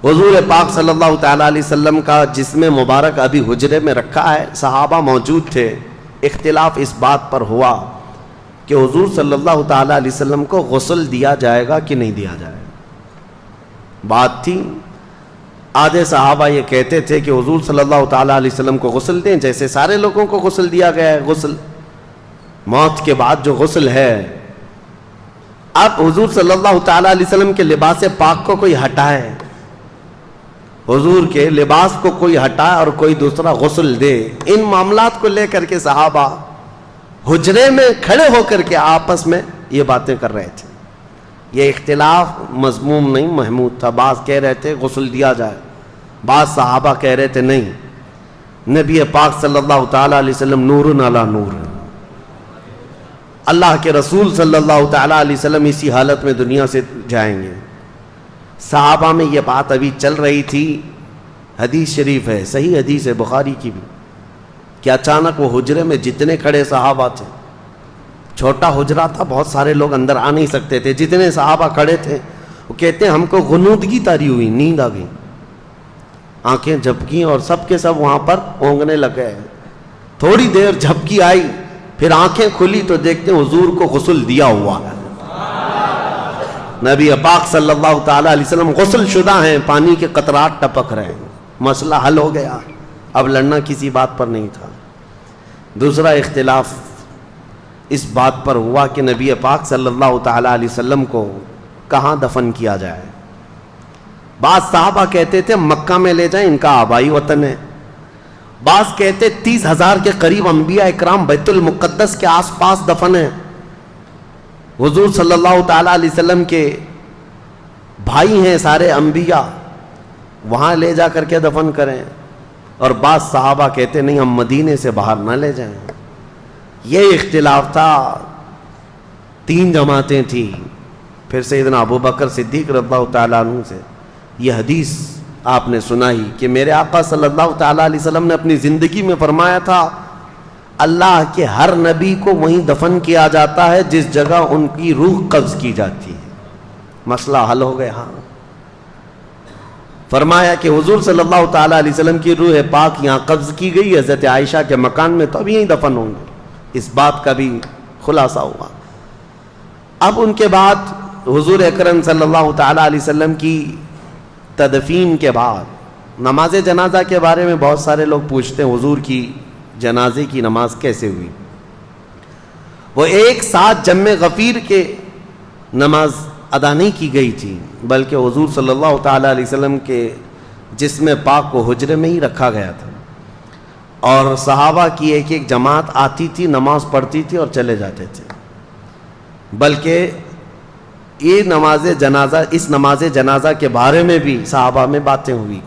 حضور پاک صلی اللہ تعالیٰ علیہ وسلم کا جسم مبارک ابھی حجرے میں رکھا ہے، صحابہ موجود تھے، اختلاف اس بات پر ہوا کہ حضور صلی اللہ تعالیٰ علیہ وسلم کو غسل دیا جائے گا کہ نہیں دیا جائے گا۔ بات تھی، آدھے صحابہ یہ کہتے تھے کہ حضور صلی اللہ تعالیٰ علیہ وسلم کو غسل دیں جیسے سارے لوگوں کو غسل دیا گیا ہے، غسل موت کے بعد جو غسل ہے۔ اب حضور صلی اللہ تعالیٰ علیہ وسلم کے لباس پاک کو کوئی ہٹائے، حضور کے لباس کو کوئی ہٹائے اور کوئی دوسرا غسل دے، ان معاملات کو لے کر کے صحابہ حجرے میں کھڑے ہو کر کے آپس میں یہ باتیں کر رہے تھے۔ یہ اختلاف مذموم نہیں، محمود تھا۔ بعض کہہ رہے تھے غسل دیا جائے، بعض صحابہ کہہ رہے تھے نہیں، نبی پاک صلی اللہ تعالیٰ علیہ وسلم نور علی نور، اللہ کے رسول صلی اللہ تعالیٰ علیہ وسلم اسی حالت میں دنیا سے جائیں گے۔ صحابہ میں یہ بات ابھی چل رہی تھی، حدیث شریف ہے، صحیح حدیث ہے بخاری کی بھی، کہ اچانک وہ حجرے میں جتنے کھڑے صحابہ تھے، چھوٹا حجرہ تھا، بہت سارے لوگ اندر آ نہیں سکتے تھے، جتنے صحابہ کھڑے تھے وہ کہتے ہیں ہم کو غنودگی طاری ہوئی، نیند آ گئی، آنکھیں جھپکیں اور سب کے سب وہاں پر اونگنے لگے۔ تھوڑی دیر جھپکی آئی، پھر آنکھیں کھلی تو دیکھتے ہیں حضور کو غسل دیا ہوا ہے، نبی پاک صلی اللہ تعالیٰ علیہ وسلم غسل شدہ ہیں، پانی کے قطرات ٹپک رہے ہیں، مسئلہ حل ہو گیا، اب لڑنا کسی بات پر نہیں تھا۔ دوسرا اختلاف اس بات پر ہوا کہ نبی پاک صلی اللہ تعالیٰ علیہ وسلم کو کہاں دفن کیا جائے۔ بعض صحابہ کہتے تھے مکہ میں لے جائیں، ان کا آبائی وطن ہے۔ بعض کہتے 30,000 کے قریب انبیاء اکرام بیت المقدس کے آس پاس دفن ہیں، حضور صلی اللہ تعالیٰ علیہ وسلم کے بھائی ہیں سارے انبیاء، وہاں لے جا کر کے دفن کریں۔ اور بعض صحابہ کہتے نہیں، ہم مدینے سے باہر نہ لے جائیں۔ یہ اختلاف تھا، 3 جماعتیں تھیں۔ پھر سیدنا ابو بکر صدیق رضی اللہ تعالیٰ عنہ سے یہ حدیث آپ نے سنائی کہ میرے آقا صلی اللہ تعالیٰ علیہ وسلم نے اپنی زندگی میں فرمایا تھا اللہ کے ہر نبی کو وہیں دفن کیا جاتا ہے جس جگہ ان کی روح قبض کی جاتی ہے۔ مسئلہ حل ہو گیا۔ ہاں، فرمایا کہ حضور صلی اللہ تعالیٰ علیہ وسلم کی روح پاک یہاں قبض کی گئی، حضرت عائشہ کے مکان میں، تو اب یہیں دفن ہوں گے۔ اس بات کا بھی خلاصہ ہوا۔ اب ان کے بعد حضور اکرم صلی اللہ تعالیٰ علیہ وسلم کی تدفین کے بعد نماز جنازہ کے بارے میں بہت سارے لوگ پوچھتے ہیں، حضور کی جنازے کی نماز کیسے ہوئی؟ وہ ایک ساتھ جمع غفیر کے نماز ادا نہیں کی گئی تھی، بلکہ حضور صلی اللہ تعالیٰ علیہ وسلم کے جسم پاک کو حجرے میں ہی رکھا گیا تھا، اور صحابہ کی ایک ایک جماعت آتی تھی، نماز پڑھتی تھی اور چلے جاتے تھے۔ بلکہ یہ نماز جنازہ، اس نماز جنازہ کے بارے میں بھی صحابہ میں باتیں ہوئی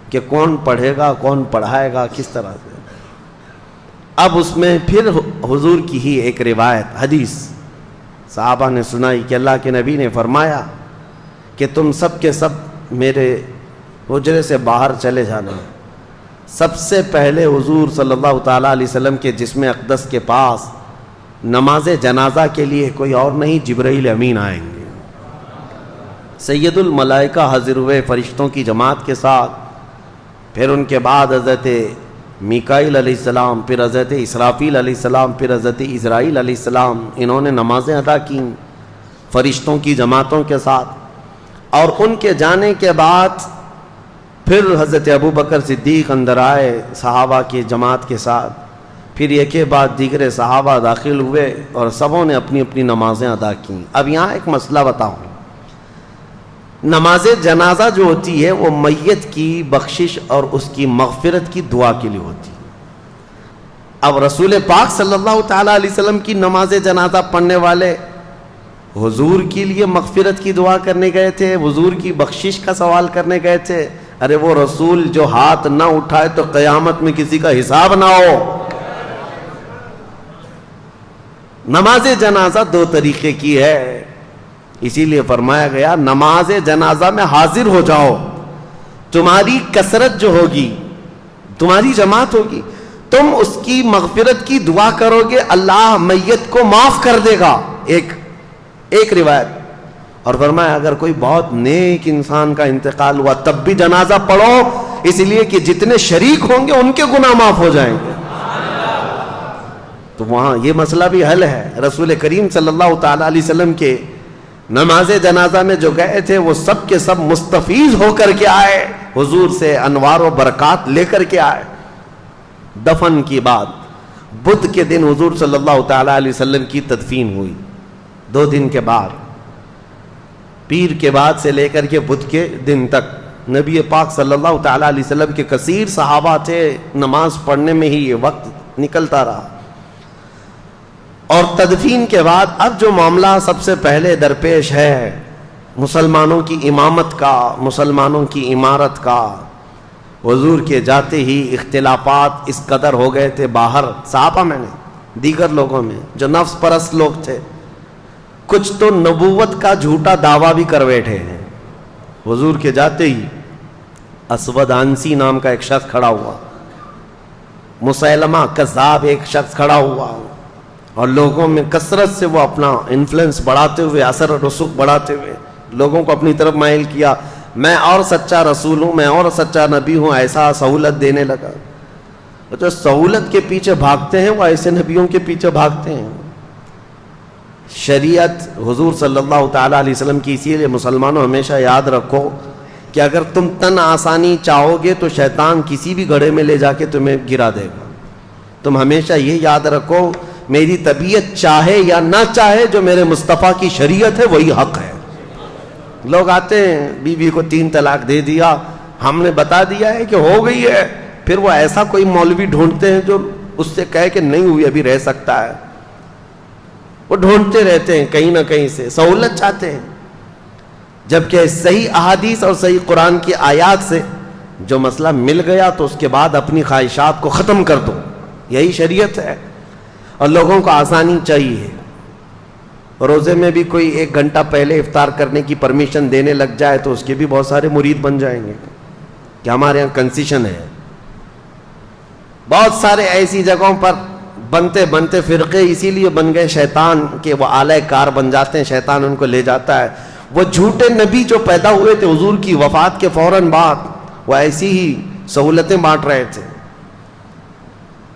کہ کون پڑھے گا، کون پڑھائے گا، کس طرح سے۔ اب اس میں پھر حضور کی ہی ایک روایت، حدیث صحابہ نے سنائی کہ اللہ کے نبی نے فرمایا کہ تم سب کے سب میرے حجرے سے باہر چلے جانا۔ سب سے پہلے حضور صلی اللہ تعالیٰ علیہ وسلم کے جسم اقدس کے پاس نماز جنازہ کے لیے کوئی اور نہیں، جبرائیل امین آئیں گے، سید الملائکہ حاضر ہوئے فرشتوں کی جماعت کے ساتھ۔ پھر ان کے بعد حضرت میکائیل علیہ السلام، پھر حضرت اسرافیل علیہ السلام، پھر حضرت اسرائیل علیہ السلام، انہوں نے نمازیں ادا کیں فرشتوں کی جماعتوں کے ساتھ۔ اور ان کے جانے کے بعد پھر حضرت ابو بکر صدیق اندر آئے صحابہ کی جماعت کے ساتھ، پھر ایک کے بعد دیگر صحابہ داخل ہوئے اور سبوں نے اپنی اپنی نمازیں ادا کیں۔ اب یہاں ایک مسئلہ بتاؤں، نماز جنازہ جو ہوتی ہے وہ میت کی بخشش اور اس کی مغفرت کی دعا کے لیے ہوتی ہے۔ اب رسول پاک صلی اللہ تعالیٰ علیہ وسلم کی نماز جنازہ پڑھنے والے حضور کے لیے مغفرت کی دعا کرنے گئے تھے، حضور کی بخشش کا سوال کرنے گئے تھے۔ ارے وہ رسول جو ہاتھ نہ اٹھائے تو قیامت میں کسی کا حساب نہ ہو۔ نماز جنازہ 2 طریقے کی ہے، اسی لیے فرمایا گیا نماز جنازہ میں حاضر ہو جاؤ، تمہاری کثرت جو ہوگی، تمہاری جماعت ہوگی، تم اس کی مغفرت کی دعا کرو گے، اللہ میت کو معاف کر دے گا۔ ایک روایت، اور فرمایا اگر کوئی بہت نیک انسان کا انتقال ہوا تب بھی جنازہ پڑھو، اس لیے کہ جتنے شریک ہوں گے ان کے گناہ معاف ہو جائیں گے۔ تو وہاں یہ مسئلہ بھی حل ہے۔ رسول کریم صلی اللہ تعالی علیہ وسلم کے نماز جنازہ میں جو گئے تھے وہ سب کے سب مستفیض ہو کر کے آئے، حضور سے انوار و برکات لے کر کے آئے۔ دفن کی بعد بدھ کے دن حضور صلی اللہ تعالی علیہ وسلم کی تدفین ہوئی، 2 دن کے بعد، پیر کے بعد سے لے کر کے بدھ کے دن تک نبی پاک صلی اللہ تعالی علیہ وسلم کے کثیر صحابہ تھے، نماز پڑھنے میں ہی یہ وقت نکلتا رہا۔ اور تدفین کے بعد اب جو معاملہ سب سے پہلے درپیش ہے مسلمانوں کی امامت کا، مسلمانوں کی امارت کا، حضور کے جاتے ہی اختلافات اس قدر ہو گئے تھے باہر صحابہ میں نے، دیگر لوگوں میں جو نفس پرست لوگ تھے، کچھ تو نبوت کا جھوٹا دعویٰ بھی کر بیٹھے ہیں۔ حضور کے جاتے ہی اسود عنسی نام کا ایک شخص کھڑا ہوا، مسیلمہ کذاب ایک شخص کھڑا ہوا، اور لوگوں میں کثرت سے وہ اپنا انفلوئنس بڑھاتے ہوئے، اثر و رسوخ بڑھاتے ہوئے لوگوں کو اپنی طرف مائل کیا، میں اور سچا رسول ہوں، میں اور سچا نبی ہوں، ایسا سہولت دینے لگا۔ جو سہولت کے پیچھے بھاگتے ہیں وہ ایسے نبیوں کے پیچھے بھاگتے ہیں۔ شریعت حضور صلی اللہ تعالی علیہ وسلم کی، اسی لیے مسلمانوں ہمیشہ یاد رکھو کہ اگر تم تن آسانی چاہو گے تو شیطان کسی بھی گڑھے میں لے جا کے تمہیں گرا دے گا۔ تم ہمیشہ یہ یاد رکھو میری طبیعت چاہے یا نہ چاہے جو میرے مصطفیٰ کی شریعت ہے وہی حق ہے۔ لوگ آتے ہیں بیوی کو 3 طلاق دے دیا، ہم نے بتا دیا ہے کہ ہو گئی ہے، پھر وہ ایسا کوئی مولوی ڈھونڈتے ہیں جو اس سے کہے کہ نہیں ہوئی ابھی رہ سکتا ہے۔ وہ ڈھونڈتے رہتے ہیں کہیں نہ کہیں سے، سہولت چاہتے ہیں، جبکہ صحیح احادیث اور صحیح قرآن کی آیات سے جو مسئلہ مل گیا تو اس کے بعد اپنی خواہشات کو ختم کر دو، یہی شریعت ہے۔ اور لوگوں کو آسانی چاہیے، روزے میں بھی کوئی 1 گھنٹہ پہلے افطار کرنے کی پرمیشن دینے لگ جائے تو اس کے بھی بہت سارے مرید بن جائیں گے کہ ہمارے یہاں کنسیشن ہے۔ بہت سارے ایسی جگہوں پر بنتے بنتے فرقے اسی لیے بن گئے شیطان کے، وہ آلہ کار بن جاتے ہیں، شیطان ان کو لے جاتا ہے۔ وہ جھوٹے نبی جو پیدا ہوئے تھے حضور کی وفات کے فوراً بعد، وہ ایسی ہی سہولتیں بانٹ رہے تھے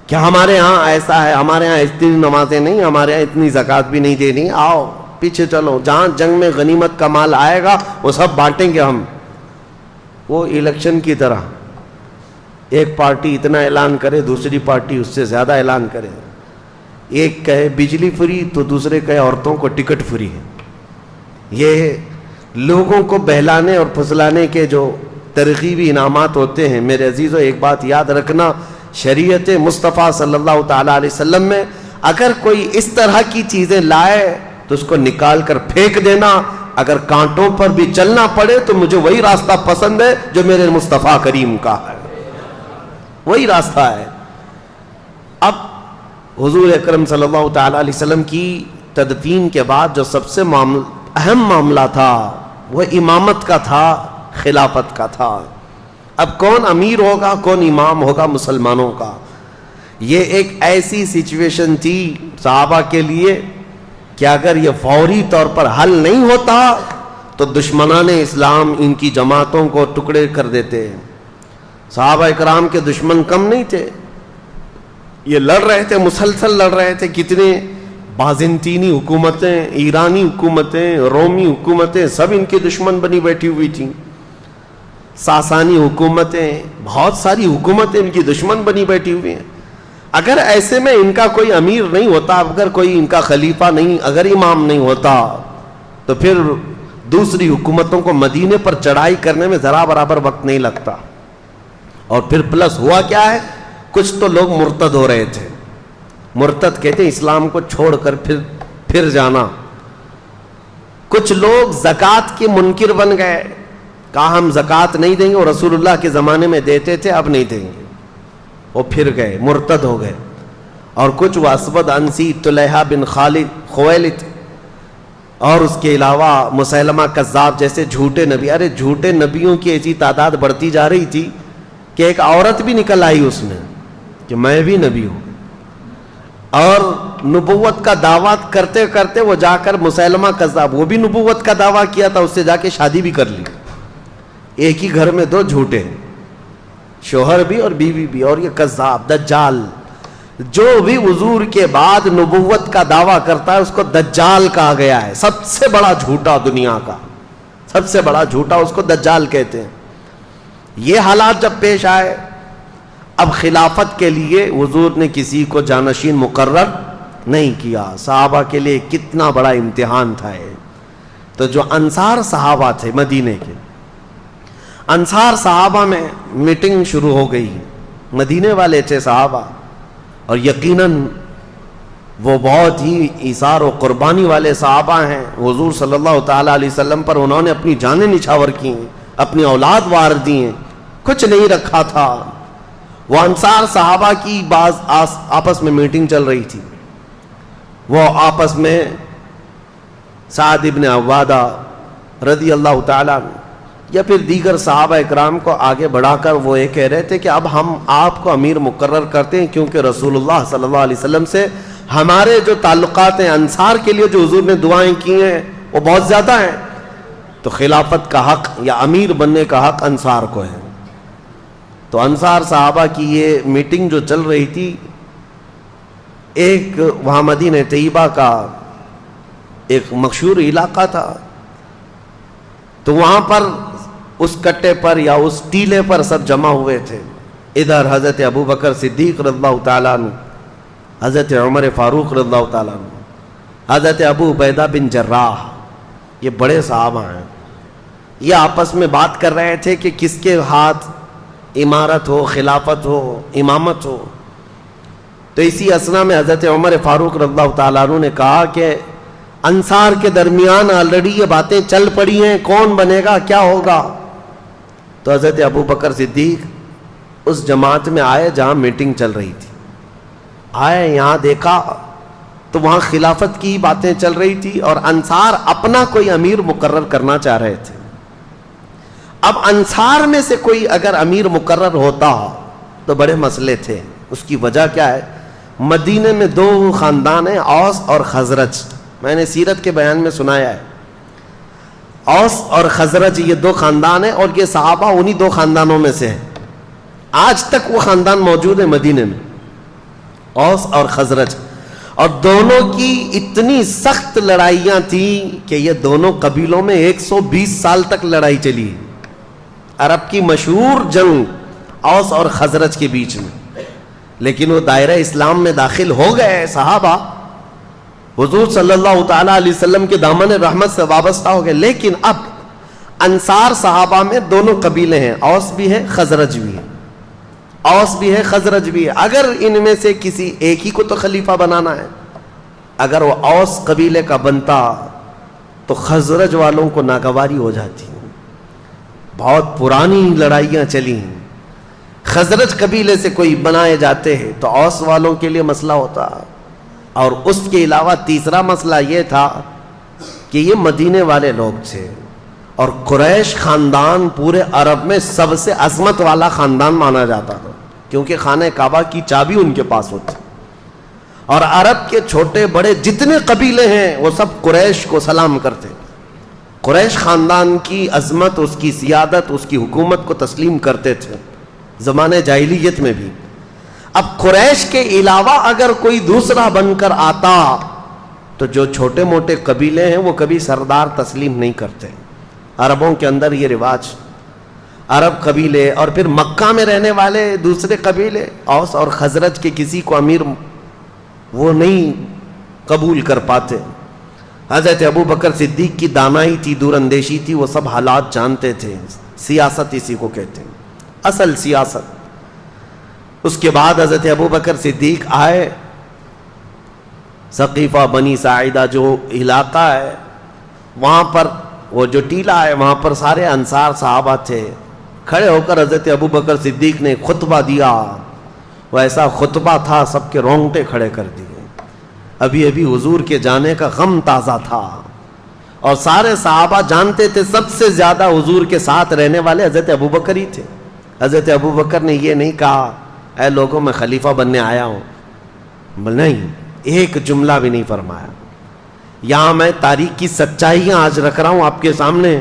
کہ ہمارے ہاں ایسا ہے، ہمارے ہاں اتنی نمازیں نہیں، ہمارے ہاں اتنی زکوٰۃ بھی نہیں دینی، آؤ پیچھے چلو، جہاں جنگ میں غنیمت کا مال آئے گا وہ سب بانٹیں گے ہم۔ وہ الیکشن کی طرح ایک پارٹی اتنا اعلان کرے، دوسری پارٹی اس سے زیادہ اعلان کرے، ایک کہے بجلی فری تو دوسرے کہے عورتوں کو ٹکٹ فری ہے۔ یہ لوگوں کو بہلانے اور پھسلانے کے جو ترغیبی انعامات ہوتے ہیں، میرے عزیزو ایک بات یاد رکھنا، شریعت مصطفیٰ صلی اللہ تعالی علیہ وسلم میں اگر کوئی اس طرح کی چیزیں لائے تو اس کو نکال کر پھینک دینا، اگر کانٹوں پر بھی چلنا پڑے تو مجھے وہی راستہ پسند ہے جو میرے مصطفیٰ کریم کا ہے، وہی راستہ ہے۔ اب حضور اکرم صلی اللہ تعالی علیہ وسلم کی تدفین کے بعد جو سب سے اہم معاملہ تھا وہ امامت کا تھا، خلافت کا تھا۔ اب کون امیر ہوگا، کون امام ہوگا مسلمانوں کا، یہ ایک ایسی سچویشن تھی صحابہ کے لیے کہ اگر یہ فوری طور پر حل نہیں ہوتا تو دشمنان اسلام ان کی جماعتوں کو ٹکڑے کر دیتے ہیں۔ صحابہ اکرام کے دشمن کم نہیں تھے، یہ لڑ رہے تھے، مسلسل لڑ رہے تھے، کتنے بازنطینی حکومتیں، ایرانی حکومتیں، رومی حکومتیں سب ان کے دشمن بنی بیٹھی ہوئی تھیں، ساسانی حکومتیں، بہت ساری حکومتیں ان کی دشمن بنی بیٹھی ہوئی ہیں۔ اگر ایسے میں ان کا کوئی امیر نہیں ہوتا، اگر کوئی ان کا خلیفہ نہیں، اگر امام نہیں ہوتا تو پھر دوسری حکومتوں کو مدینے پر چڑھائی کرنے میں ذرا برابر وقت نہیں لگتا۔ اور پھر پلس ہوا کیا ہے، کچھ تو لوگ مرتد ہو رہے تھے، مرتد کہتے ہیں اسلام کو چھوڑ کر پھر جانا۔ کچھ لوگ زکوٰۃ کے منکر بن گئے، کہا ہم زکوٰۃ نہیں دیں گے، اور رسول اللہ کے زمانے میں دیتے تھے اب نہیں دیں گے، وہ پھر گئے، مرتد ہو گئے۔ اور کچھ وہ اسود عنسی، طلحہ بن خویلد اور اس کے علاوہ مسیلمہ کذاب جیسے جھوٹے نبی، ارے جھوٹے نبیوں کی ایسی تعداد بڑھتی جا رہی تھی کہ ایک عورت بھی نکل آئی اس میں کہ میں بھی نبی ہوں۔ اور نبوت کا دعویٰ کرتے کرتے وہ جا کر مسیلمہ کذاب، وہ بھی نبوت کا دعویٰ کیا تھا، اس سے جا کے شادی بھی کر لی. ایک ہی گھر میں دو جھوٹے، شوہر بھی اور بیوی بھی، اور یہ کذاب دجال. جو بھی حضور کے بعد نبوت کا دعویٰ کرتا ہے اس کو دجال کہا گیا ہے. سب سے بڑا جھوٹا دنیا کا، سب سے بڑا جھوٹا اس کو دجال کہتے ہیں. یہ حالات جب پیش آئے، اب خلافت کے لیے حضور نے کسی کو جانشین مقرر نہیں کیا. صحابہ کے لیے کتنا بڑا امتحان تھا یہ. تو جو انصار صحابہ تھے مدینے کے، انصار صحابہ میں میٹنگ شروع ہو گئی. مدینے والے تھے صحابہ، اور یقیناً وہ بہت ہی ایثار و قربانی والے صحابہ ہیں. حضور صلی اللہ تعالیٰ علیہ وسلم پر انہوں نے اپنی جانیں نچھاور کی ہیں، اپنی اولاد وار دی ہیں، کچھ نہیں رکھا تھا. وہ انصار صحابہ کی بعض آپس میں میٹنگ چل رہی تھی. وہ آپس میں سعد ابن عبادہ رضی اللہ تعالیٰ یا پھر دیگر صحابہ اکرام کو آگے بڑھا کر وہ یہ کہہ رہے تھے کہ اب ہم آپ کو امیر مقرر کرتے ہیں، کیونکہ رسول اللہ صلی اللہ علیہ وسلم سے ہمارے جو تعلقات ہیں، انصار کے لیے جو حضور نے دعائیں کی ہیں وہ بہت زیادہ ہیں، تو خلافت کا حق یا امیر بننے کا حق انصار کو ہے. تو انصار صحابہ کی یہ میٹنگ جو چل رہی تھی، ایک وہاں مدینہ طیبہ کا ایک مشہور علاقہ تھا، تو وہاں پر اس کٹے پر یا اس ٹیلے پر سب جمع ہوئے تھے. ادھر حضرت ابو بکر صدیق رضی اللہ تعالیٰ عنہ، حضرت عمر فاروق رضی اللہ تعالیٰ عنہ، حضرت ابو عبیدہ بن جراح، یہ بڑے صحابہ ہیں. یہ آپس میں بات کر رہے تھے کہ کس کے ہاتھ امارت ہو، خلافت ہو، امامت ہو. تو اسی اثنا میں حضرت عمر فاروق رضی اللہ تعالیٰ عنہ نے کہا کہ انصار کے درمیان آلریڈی یہ باتیں چل پڑی ہیں، کون بنے گا، کیا ہوگا. تو حضرت ابو بکر صدیق اس جماعت میں آئے جہاں میٹنگ چل رہی تھی. آئے، یہاں دیکھا تو وہاں خلافت کی باتیں چل رہی تھی اور انصار اپنا کوئی امیر مقرر کرنا چاہ رہے تھے. اب انصار میں سے کوئی اگر امیر مقرر ہوتا تو بڑے مسئلے تھے. اس کی وجہ کیا ہے؟ مدینے میں دو خاندان ہیں، اوس اور خزرج. میں نے سیرت کے بیان میں سنایا ہے، اوس اور خزرج یہ دو خاندان ہیں، اور یہ صحابہ انہی دو خاندانوں میں سے ہیں. آج تک وہ خاندان موجود ہے مدینے میں، اوس اور خزرج. اور دونوں کی اتنی سخت لڑائیاں تھیں کہ یہ دونوں قبیلوں میں 120 سال تک لڑائی چلی. عرب کی مشہور جنگ اوس اور خزرج کے بیچ میں. لیکن وہ دائرہ اسلام میں داخل ہو گئے صحابہ، حضور صلی اللہ تعالیٰ علیہ وسلم کے دامن رحمت سے وابستہ ہو گئے. لیکن اب انصار صحابہ میں دونوں قبیلے ہیں، اوس بھی ہے خزرج بھی ہے، اوس بھی ہے خزرج بھی ہے. اگر ان میں سے کسی ایک ہی کو تو خلیفہ بنانا ہے، اگر وہ اوس قبیلے کا بنتا تو خزرج والوں کو ناگواری ہو جاتی. بہت پرانی لڑائیاں چلی. خزرج قبیلے سے کوئی بنائے جاتے ہیں تو اوس والوں کے لیے مسئلہ ہوتا. اور اس کے علاوہ تیسرا مسئلہ یہ تھا کہ یہ مدینے والے لوگ تھے، اور قریش خاندان پورے عرب میں سب سے عظمت والا خاندان مانا جاتا تھا، کیونکہ خانہ کعبہ کی چابی ان کے پاس ہوتی. اور عرب کے چھوٹے بڑے جتنے قبیلے ہیں وہ سب قریش کو سلام کرتے. قریش خاندان کی عظمت، اس کی سیادت، اس کی حکومت کو تسلیم کرتے تھے زمانے جاہلیت میں بھی. اب قریش کے علاوہ اگر کوئی دوسرا بن کر آتا تو جو چھوٹے موٹے قبیلے ہیں وہ کبھی سردار تسلیم نہیں کرتے. عربوں کے اندر یہ رواج، عرب قبیلے اور پھر مکہ میں رہنے والے دوسرے قبیلے اوس اور خزرج کے کسی کو امیر وہ نہیں قبول کر پاتے. حضرت ابو بکر صدیق کی دانائی تھی، دور اندیشی تھی، وہ سب حالات جانتے تھے. سیاست اسی کو کہتے ہیں، اصل سیاست. اس کے بعد حضرت ابو بکر صدیق آئے. ثقیفہ بنی ساعدہ جو علاقہ ہے وہاں پر، وہ جو ٹیلہ ہے وہاں پر سارے انصار صحابہ تھے. کھڑے ہو کر حضرت ابو بکر صدیق نے خطبہ دیا. وہ ایسا خطبہ تھا سب کے رونگٹے کھڑے کر دیے. ابھی ابھی حضور کے جانے کا غم تازہ تھا، اور سارے صحابہ جانتے تھے سب سے زیادہ حضور کے ساتھ رہنے والے حضرت ابو بکر ہی تھے. حضرت ابو بکر نے یہ نہیں کہا اے لوگوں میں خلیفہ بننے آیا ہوں، نہیں، ایک جملہ بھی نہیں فرمایا. یہاں میں تاریخ کی سچائیاں آج رکھ رہا ہوں آپ کے سامنے.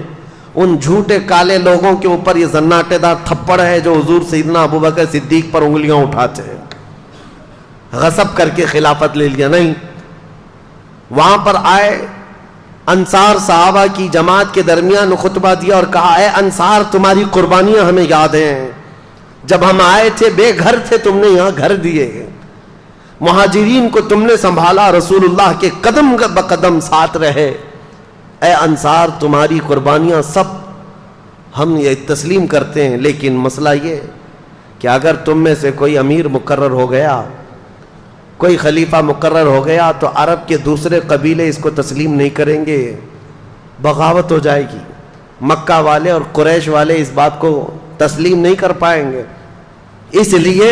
ان جھوٹے کالے لوگوں کے اوپر یہ زناٹے دار تھپڑ ہے جو حضور سیدنا ابوبکر صدیق پر انگلیاں اٹھاتے ہیں. غصب کر کے خلافت لے لیا نہیں. وہاں پر آئے انصار صحابہ کی جماعت کے درمیان خطبہ دیا اور کہا اے انصار تمہاری قربانیاں ہمیں یاد ہیں. جب ہم آئے تھے بے گھر تھے تم نے یہاں گھر دیے. مہاجرین کو تم نے سنبھالا, رسول اللہ کے قدم بقدم ساتھ رہے. اے انصار تمہاری قربانیاں سب ہم یہ تسلیم کرتے ہیں, لیکن مسئلہ یہ کہ اگر تم میں سے کوئی امیر مقرر ہو گیا, کوئی خلیفہ مقرر ہو گیا تو عرب کے دوسرے قبیلے اس کو تسلیم نہیں کریں گے, بغاوت ہو جائے گی. مکہ والے اور قریش والے اس بات کو تسلیم نہیں کر پائیں گے. اس لیے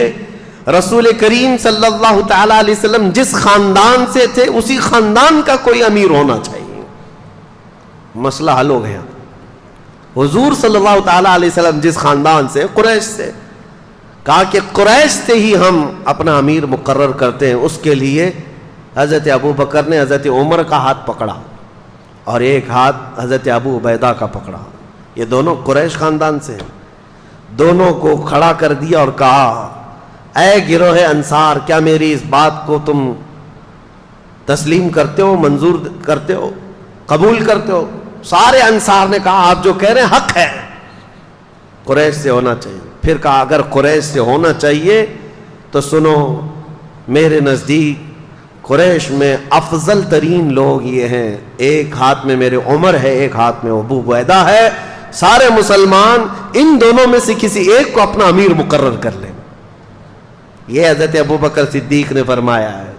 رسول کریم صلی اللہ تعالی علیہ وسلم جس خاندان سے تھے اسی خاندان کا کوئی امیر ہونا چاہیے. مسئلہ حل ہو گیا. حضور صلی اللہ تعالی علیہ وسلم جس خاندان سے, قریش سے, کہا کہ قریش سے ہی ہم اپنا امیر مقرر کرتے ہیں. اس کے لیے حضرت ابو بکر نے حضرت عمر کا ہاتھ پکڑا اور ایک ہاتھ حضرت ابو عبیدہ کا پکڑا. یہ دونوں قریش خاندان سے ہیں. دونوں کو کھڑا کر دیا اور کہا اے گروہ انصار, کیا میری اس بات کو تم تسلیم کرتے ہو, منظور کرتے ہو, قبول کرتے ہو؟ سارے انصار نے کہا آپ جو کہہ رہے ہیں حق ہے, قریش سے ہونا چاہیے. پھر کہا اگر قریش سے ہونا چاہیے تو سنو, میرے نزدیک قریش میں افضل ترین لوگ یہ ہیں, ایک ہاتھ میں میرے عمر ہے, ایک ہاتھ میں ابو عبیدہ ہے. سارے مسلمان ان دونوں میں سے کسی ایک کو اپنا امیر مقرر کر لیں. یہ حضرت ابو بکر صدیق نے فرمایا ہے.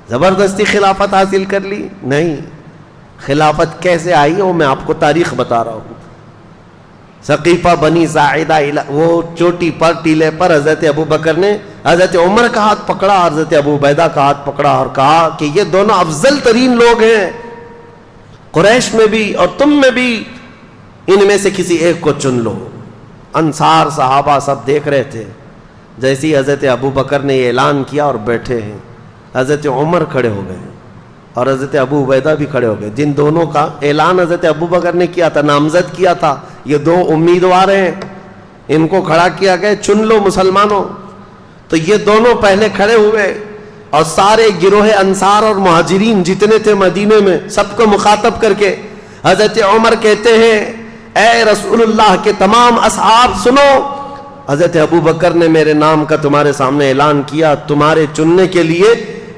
زبردستی خلافت حاصل کر لی؟ نہیں. خلافت کیسے آئی وہ میں آپ کو تاریخ بتا رہا ہوں. ثقیفہ بنی ساعدہ وہ چوٹی پر ٹیلے پر حضرت ابو بکر نے حضرت عمر کا ہاتھ پکڑا, حضرت ابو عبیدہ کا ہاتھ پکڑا اور کہا کہ یہ دونوں افضل ترین لوگ ہیں قریش میں بھی اور تم میں بھی, ان میں سے کسی ایک کو چن لو. انصار صحابہ سب دیکھ رہے تھے. جیسی حضرت ابو بکر نے یہ اعلان کیا اور بیٹھے ہیں, حضرت عمر کھڑے ہو گئے اور حضرت ابو عبیدہ بھی کھڑے ہو گئے. جن دونوں کا اعلان حضرت ابو بکر نے کیا تھا, نامزد کیا تھا, یہ دو امیدوار ہیں, ان کو کھڑا کیا گیا چن لو مسلمانوں. تو یہ دونوں پہلے کھڑے ہوئے اور سارے گروہ انصار اور مہاجرین جتنے تھے مدینے میں سب کو مخاطب کر کے حضرت عمر کہتے ہیں اے رسول اللہ کے تمام اصحاب سنو, حضرت ابو بکر نے میرے نام کا تمہارے سامنے اعلان کیا, تمہارے چننے کے لیے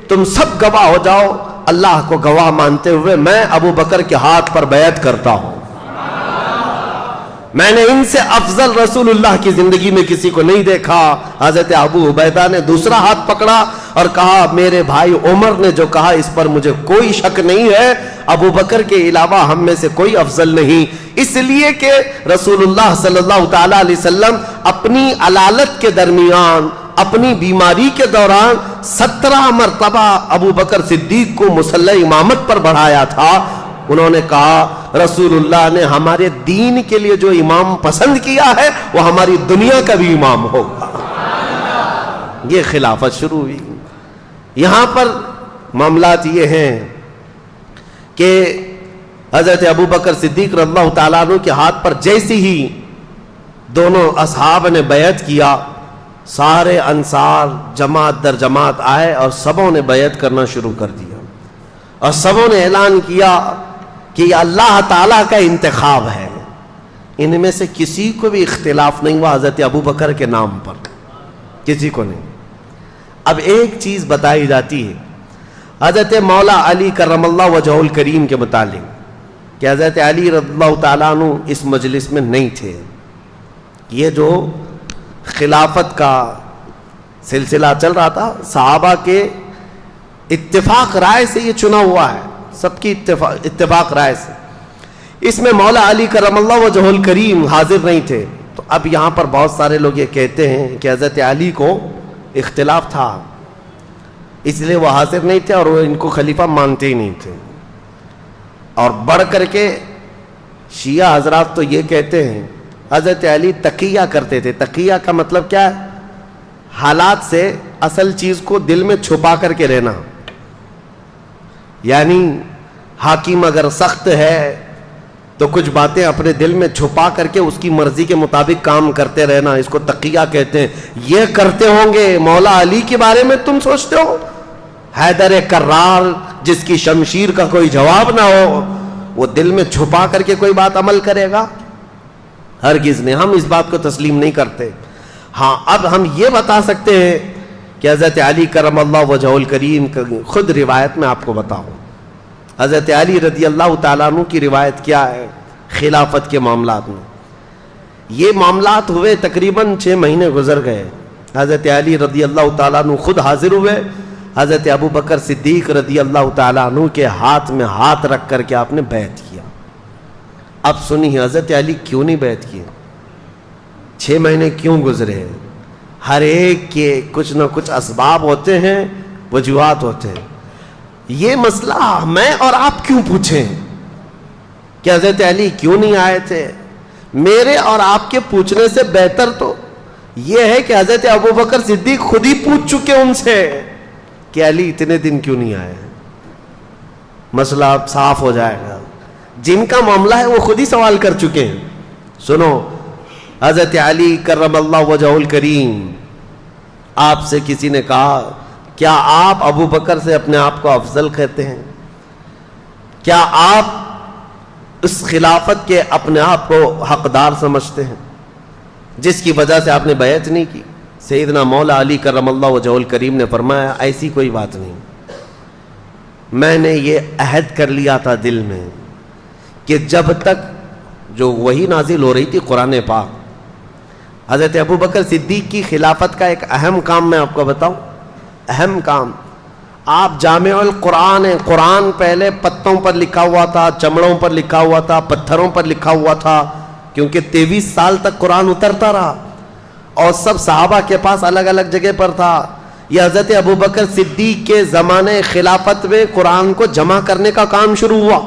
تم سب گواہ ہو جاؤ. اللہ کو گواہ مانتے ہوئے میں ابو بکر کے ہاتھ پر بیعت کرتا ہوں. میں نے ان سے افضل رسول اللہ کی زندگی میں کسی کو نہیں دیکھا. حضرت ابو عبیدہ نے دوسرا ہاتھ پکڑا اور کہا میرے بھائی عمر نے جو کہا اس پر مجھے کوئی شک نہیں ہے, ابو بکر کے علاوہ ہم میں سے کوئی افضل نہیں. اس لیے کہ رسول اللہ صلی اللہ تعالی علیہ وسلم اپنی علالت کے درمیان, اپنی بیماری کے دوران 17 مرتبہ ابو بکر صدیق کو مصلی امامت پر بڑھایا تھا. انہوں نے کہا رسول اللہ نے ہمارے دین کے لیے جو امام پسند کیا ہے وہ ہماری دنیا کا بھی امام ہوگا. یہ خلافت شروع ہوئی. یہاں پر معاملات یہ ہیں کہ حضرت ابو بکر صدیق رضی اللہ تعالیٰ عنہ کے ہاتھ پر جیسی ہی دونوں اصحاب نے بیعت کیا, سارے انصار جماعت در جماعت آئے اور سبوں نے بیعت کرنا شروع کر دیا اور سبوں نے اعلان کیا کہ یہ اللہ تعالیٰ کا انتخاب ہے. ان میں سے کسی کو بھی اختلاف نہیں ہوا حضرت ابو بکر کے نام پر, کسی کو نہیں. اب ایک چیز بتائی جاتی ہے حضرت مولا علی کرم اللہ وجہہ الکریم کے متعلق کہ حضرت علی رضی اللہ تعالیٰ عنہ اس مجلس میں نہیں تھے. یہ جو خلافت کا سلسلہ چل رہا تھا صحابہ کے اتفاق رائے سے یہ چنا ہوا ہے, سب کی اتفاق رائے سے. اس میں مولا علی کرم اللہ وجہہ الکریم حاضر نہیں تھے. تو اب یہاں پر بہت سارے لوگ یہ کہتے ہیں کہ حضرت علی کو اختلاف تھا اس لیے وہ حاضر نہیں تھے اور وہ ان کو خلیفہ مانتے ہی نہیں تھے. اور بڑھ کر کے شیعہ حضرات تو یہ کہتے ہیں حضرت علی تقیہ کرتے تھے. تقیہ کا مطلب کیا ہے؟ حالات سے اصل چیز کو دل میں چھپا کر کے رہنا. یعنی حاکم اگر سخت ہے تو کچھ باتیں اپنے دل میں چھپا کر کے اس کی مرضی کے مطابق کام کرتے رہنا, اس کو تقیہ کہتے ہیں. یہ کرتے ہوں گے مولا علی کے بارے میں تم سوچتے ہو؟ حیدر کرار جس کی شمشیر کا کوئی جواب نہ ہو, وہ دل میں چھپا کر کے کوئی بات عمل کرے گا؟ ہرگز نہیں. ہم اس بات کو تسلیم نہیں کرتے. ہاں اب ہم یہ بتا سکتے ہیں کہ حضرت علی کرم اللہ وجہ الکریم خود روایت میں آپ کو بتاؤں. حضرت علی رضی اللہ تعالیٰ عنہ کی روایت کیا ہے خلافت کے معاملات میں. یہ معاملات ہوئے تقریباً 6 مہینے گزر گئے. حضرت علی رضی اللہ تعالیٰ عنہ خود حاضر ہوئے, حضرت ابو بکر صدیق رضی اللہ تعالیٰ عنہ کے ہاتھ میں ہاتھ رکھ کر کے آپ نے بیعت کیا. اب سنیے حضرت علی کیوں نہیں بیعت کیے, 6 مہینے کیوں گزرے؟ ہر ایک کے کچھ نہ کچھ اسباب ہوتے ہیں, وجوہات ہوتے ہیں. یہ مسئلہ میں اور آپ کیوں پوچھیں کہ حضرت علی کیوں نہیں آئے تھے؟ میرے اور آپ کے پوچھنے سے بہتر تو یہ ہے کہ حضرت ابو بکر صدیق خود ہی پوچھ چکے ان سے کہ علی اتنے دن کیوں نہیں آئے. مسئلہ اب صاف ہو جائے گا. جن کا معاملہ ہے وہ خود ہی سوال کر چکے ہیں. سنو, حضرت علی کرم اللہ وجہ الکریم, آپ سے کسی نے کہا کیا آپ ابو بکر سے اپنے آپ کو افضل کہتے ہیں؟ کیا آپ اس خلافت کے اپنے آپ کو حقدار سمجھتے ہیں جس کی وجہ سے آپ نے بیعت نہیں کی؟ سیدنا مولا علی کرم اللہ وجہ الکریم نے فرمایا ایسی کوئی بات نہیں. میں نے یہ عہد کر لیا تھا دل میں کہ جب تک جو وحی نازل ہو رہی تھی قرآن پاک, حضرت ابو بکر صدیق کی خلافت کا ایک اہم کام میں آپ کو بتاؤں, اہم کام, آپ جامع القرآن ہیں. قرآن پہلے پتوں پر لکھا ہوا تھا, چمڑوں پر لکھا ہوا تھا, پتھروں پر لکھا ہوا تھا, کیونکہ 23 سال تک قرآن اترتا رہا اور سب صحابہ کے پاس الگ الگ جگہ پر تھا. یہ حضرت ابو بکر صدیق کے زمانے خلافت میں قرآن کو جمع کرنے کا کام شروع ہوا,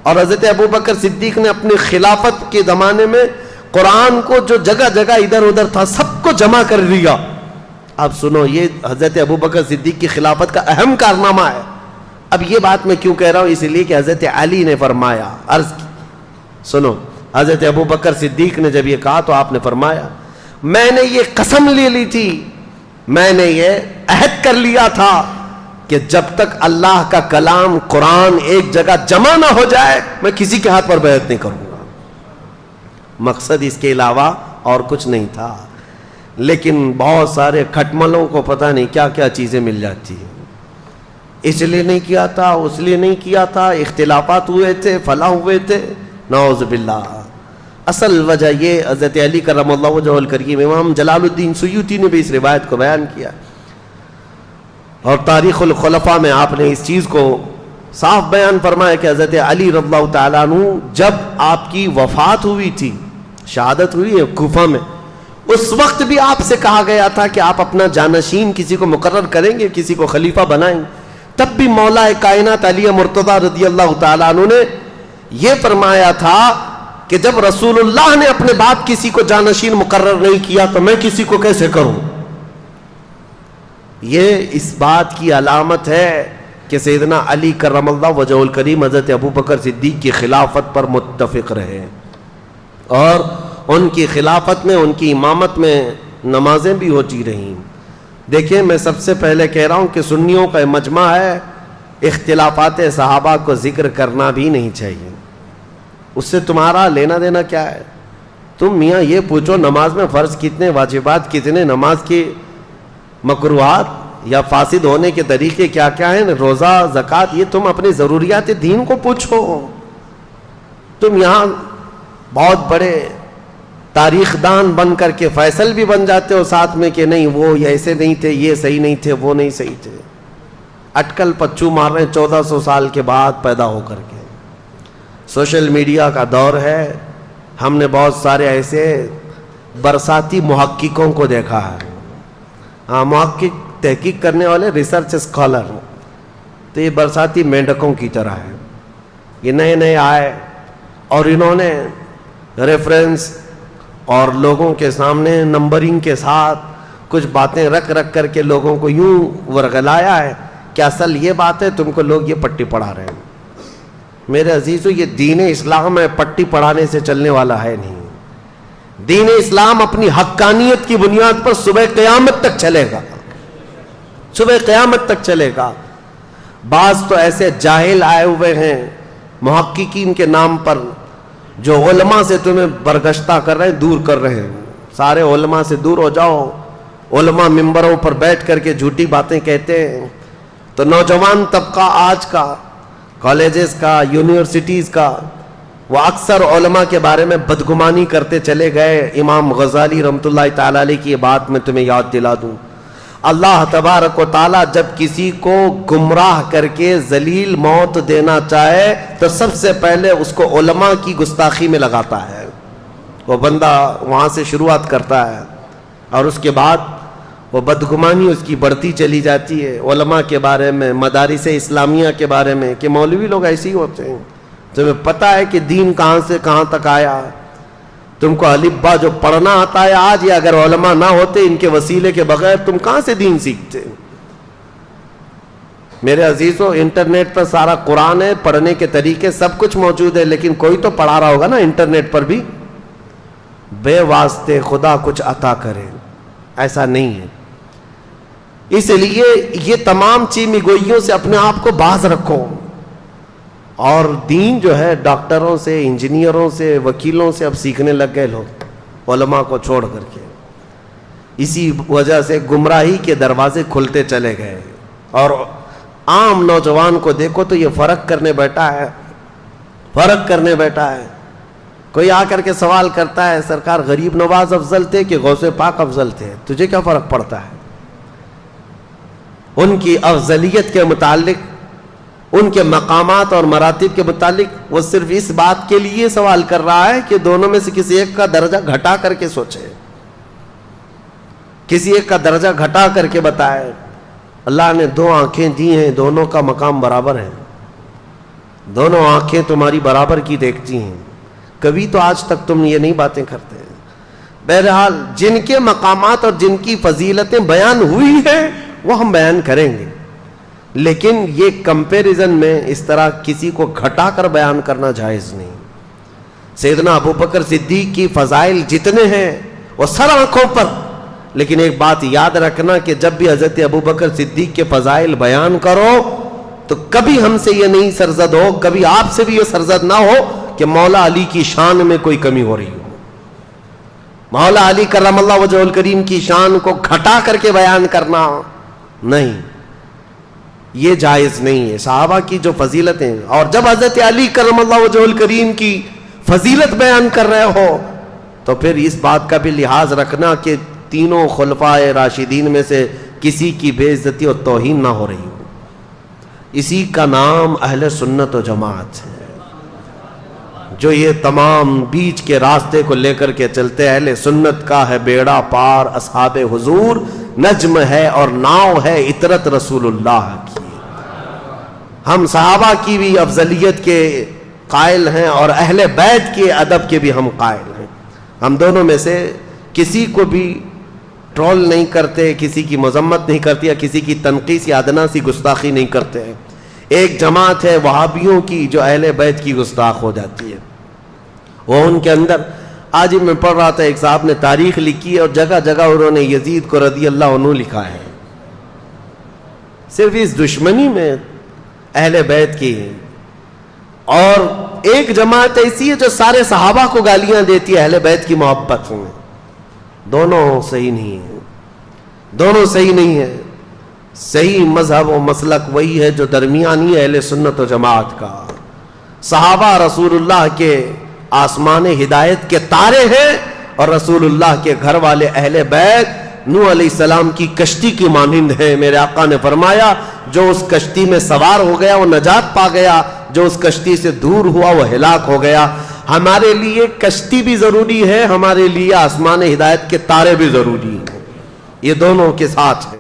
اور حضرت ابو بکر صدیق نے اپنی خلافت کے زمانے میں قرآن کو جو جگہ جگہ ادھر ادھر تھا سب کو جمع کر لیا. اب سنو, یہ حضرت ابو بکر صدیق کی خلافت کا اہم کارنامہ ہے. اب یہ بات میں کیوں کہہ رہا ہوں؟ اس لیے کہ حضرت علی نے فرمایا, عرض کی, سنو, حضرت ابو بکر صدیق نے جب یہ کہا تو آپ نے فرمایا میں نے یہ قسم لے لی تھی, میں نے یہ عہد کر لیا تھا کہ جب تک اللہ کا کلام قرآن ایک جگہ جمع نہ ہو جائے میں کسی کے ہاتھ پر بیعت نہیں کروں گا. مقصد اس کے علاوہ اور کچھ نہیں تھا. لیکن بہت سارے کھٹملوں کو پتہ نہیں کیا کیا چیزیں مل جاتی ہیں, اس لیے نہیں کیا تھا, اس لیے نہیں کیا تھا, اختلافات ہوئے تھے, فلاں ہوئے تھے, نعوذ باللہ. اصل وجہ یہ حضرت علی کرم اللہ وجہ الکریم, امام جلال الدین سیوطی نے بھی اس روایت کو بیان کیا اور تاریخ الخلفاء میں آپ نے اس چیز کو صاف بیان فرمایا کہ حضرت علی رضی اللہ تعالیٰ عنہ جب آپ کی وفات ہوئی تھی, شہادت ہوئی ہے کوفہ میں, اس وقت بھی آپ سے کہا گیا تھا کہ آپ اپنا جانشین کسی کو مقرر کریں گے, کسی کو خلیفہ بنائیں. تب بھی مولا کائنات علی مرتضیٰ رضی اللہ تعالیٰ عنہ نے یہ فرمایا تھا کہ جب رسول اللہ نے اپنے بعد کسی کو جانشین مقرر نہیں کیا تو میں کسی کو کیسے کروں. یہ اس بات کی علامت ہے کہ سیدنا علی کرم اللہ وجہ الکریم حضرت ابو بکر صدیق کی خلافت پر متفق رہے, اور ان کی خلافت میں, ان کی امامت میں نمازیں بھی ہوتی رہیں. دیکھیں, میں سب سے پہلے کہہ رہا ہوں کہ سنیوں کا مجمع ہے, اختلافات صحابہ کو ذکر کرنا بھی نہیں چاہیے. اس سے تمہارا لینا دینا کیا ہے؟ تم میاں یہ پوچھو نماز میں فرض کتنے, واجبات کتنے, نماز کی مکروہات یا فاسد ہونے کے طریقے کیا کیا ہیں, روزہ, زکوٰۃ, یہ تم اپنی ضروریات دین کو پوچھو. تم یہاں بہت بڑے تاریخ دان بن کر کے فیصل بھی بن جاتے ہو ساتھ میں کہ نہیں وہ ایسے نہیں تھے, یہ صحیح نہیں تھے, وہ نہیں صحیح تھے. اٹکل پچو مار رہے ہیں 1400 سال کے بعد پیدا ہو کر کے. سوشل میڈیا کا دور ہے, ہم نے بہت سارے ایسے برساتی محققوں کو دیکھا ہے. ہاں, محقق تحقیق کرنے والے, ریسرچ اسکالر, تو یہ برساتی مینڈکوں کی طرح ہے. یہ نئے نئے آئے اور انہوں نے ریفرنس اور لوگوں کے سامنے نمبرنگ کے ساتھ کچھ باتیں رکھ رکھ کر کے لوگوں کو یوں ورغلایا ہے کہ اصل یہ بات ہے، تم کو لوگ یہ پٹی پڑھا رہے ہیں۔ میرے عزیزو، یہ دین اسلام ہے، پٹی پڑھانے سے چلنے والا ہے نہیں۔ دین اسلام اپنی حقانیت کی بنیاد پر صبح قیامت تک چلے گا، صبح قیامت تک چلے گا۔ بعض تو ایسے جاہل آئے ہوئے ہیں محققین کے نام پر، جو علماء سے تمہیں برگشتہ کر رہے ہیں، دور کر رہے ہیں۔ سارے علماء سے دور ہو جاؤ۔ علماء ممبروں پر بیٹھ کر کے جھوٹی باتیں کہتے ہیں، تو نوجوان طبقہ آج کا، کالجز کا، یونیورسٹیز کا، وہ اکثر علماء کے بارے میں بدگمانی کرتے چلے گئے۔ امام غزالی رحمۃ اللہ تعالی علیہ کی یہ بات میں تمہیں یاد دلا دوں، اللہ تبارک و تعالیٰ جب کسی کو گمراہ کر کے ذلیل موت دینا چاہے تو سب سے پہلے اس کو علماء کی گستاخی میں لگاتا ہے۔ وہ بندہ وہاں سے شروعات کرتا ہے اور اس کے بعد وہ بدگمانی اس کی بڑھتی چلی جاتی ہے علماء کے بارے میں، مدارس اسلامیہ کے بارے میں، کہ مولوی لوگ ایسے ہی ہوتے ہیں۔ تمہیں پتہ ہے کہ دین کہاں سے کہاں تک آیا؟ تم کو الف با جو پڑھنا آتا ہے آج، یا اگر علماء نہ ہوتے ان کے وسیلے کے بغیر تم کہاں سے دین سیکھتے؟ میرے عزیزو، انٹرنیٹ پر سارا قرآن ہے، پڑھنے کے طریقے سب کچھ موجود ہے، لیکن کوئی تو پڑھا رہا ہوگا نا انٹرنیٹ پر بھی۔ بے واسطے خدا کچھ عطا کرے، ایسا نہیں ہے۔ اس لیے یہ تمام چیمی گوئیوں سے اپنے آپ کو باز رکھو، اور دین جو ہے ڈاکٹروں سے، انجینئروں سے، وکیلوں سے اب سیکھنے لگ گئے لوگ، علماء کو چھوڑ کر کے۔ اسی وجہ سے گمراہی کے دروازے کھلتے چلے گئے، اور عام نوجوان کو دیکھو تو یہ فرق کرنے بیٹھا ہے، فرق کرنے بیٹھا ہے۔ کوئی آ کر کے سوال کرتا ہے، سرکار غریب نواز افضل تھے کہ غوث پاک افضل تھے؟ تجھے کیا فرق پڑتا ہے؟ ان کی افضلیت کے متعلق، ان کے مقامات اور مراتب کے متعلق وہ صرف اس بات کے لیے سوال کر رہا ہے کہ دونوں میں سے کسی ایک کا درجہ گھٹا کر کے سوچے، کسی ایک کا درجہ گھٹا کر کے بتائے۔ اللہ نے دو آنکھیں دی ہیں، دونوں کا مقام برابر ہے، دونوں آنکھیں تمہاری برابر کی دیکھتی ہیں۔ کبھی تو آج تک تم یہ نہیں باتیں کرتے ہیں۔ بہرحال جن کے مقامات اور جن کی فضیلتیں بیان ہوئی ہیں وہ ہم بیان کریں گے، لیکن یہ کمپیریزن میں اس طرح کسی کو گھٹا کر بیان کرنا جائز نہیں۔ سیدنا ابوبکر صدیق کی فضائل جتنے ہیں وہ سر آنکھوں پر، لیکن ایک بات یاد رکھنا کہ جب بھی حضرت ابوبکر صدیق کے فضائل بیان کرو تو کبھی ہم سے یہ نہیں سرزد ہو، کبھی آپ سے بھی یہ سرزد نہ ہو کہ مولا علی کی شان میں کوئی کمی ہو رہی ہو۔ مولا علی کرم اللہ وجہہ الکریم کی شان کو گھٹا کر کے بیان کرنا نہیں، یہ جائز نہیں ہے۔ صحابہ کی جو فضیلتیں، اور جب حضرت علی کرم اللہ وجہہ الکریم کی فضیلت بیان کر رہے ہو تو پھر اس بات کا بھی لحاظ رکھنا کہ تینوں خلفائے راشدین میں سے کسی کی بے عزتی اور توہین نہ ہو رہی ہو۔ اسی کا نام اہل سنت و جماعت ہے، جو یہ تمام بیچ کے راستے کو لے کر کے چلتے۔ اہل سنت کا ہے بیڑا پار اصحاب حضور، نجم ہے اور ناؤ ہے عطرت رسول اللہ کی۔ ہم صحابہ کی بھی افضلیت کے قائل ہیں اور اہل بیت کے ادب کے بھی ہم قائل ہیں۔ ہم دونوں میں سے کسی کو بھی ٹرول نہیں کرتے، کسی کی مذمت نہیں کرتے، یا کسی کی تنقیص یا ادنا سی گستاخی نہیں کرتے ہیں۔ ایک جماعت ہے وہابیوں کی جو اہل بیت کی گستاخ ہو جاتی ہے، وہ ان کے اندر، آج ہی میں پڑھ رہا تھا، ایک صاحب نے تاریخ لکھی ہے اور جگہ جگہ انہوں نے یزید کو رضی اللہ عنہ لکھا ہے، صرف اس دشمنی میں اہل بیت کی ہے۔ اور ایک جماعت ایسی ہے جو سارے صحابہ کو گالیاں دیتی ہے اہل بیت کی محبت میں۔ دونوں صحیح نہیں ہے، دونوں صحیح نہیں ہے۔ صحیح مذہب و مسلک وہی ہے جو درمیانی اہل سنت و جماعت کا۔ صحابہ رسول اللہ کے آسمان ہدایت کے تارے ہیں، اور رسول اللہ کے گھر والے اہل بیت نوح علیہ السلام کی کشتی کی مانند ہے۔ میرے آقا نے فرمایا جو اس کشتی میں سوار ہو گیا وہ نجات پا گیا، جو اس کشتی سے دور ہوا وہ ہلاک ہو گیا۔ ہمارے لیے کشتی بھی ضروری ہے، ہمارے لیے آسمان ہدایت کے تارے بھی ضروری ہیں، یہ دونوں کے ساتھ ہے۔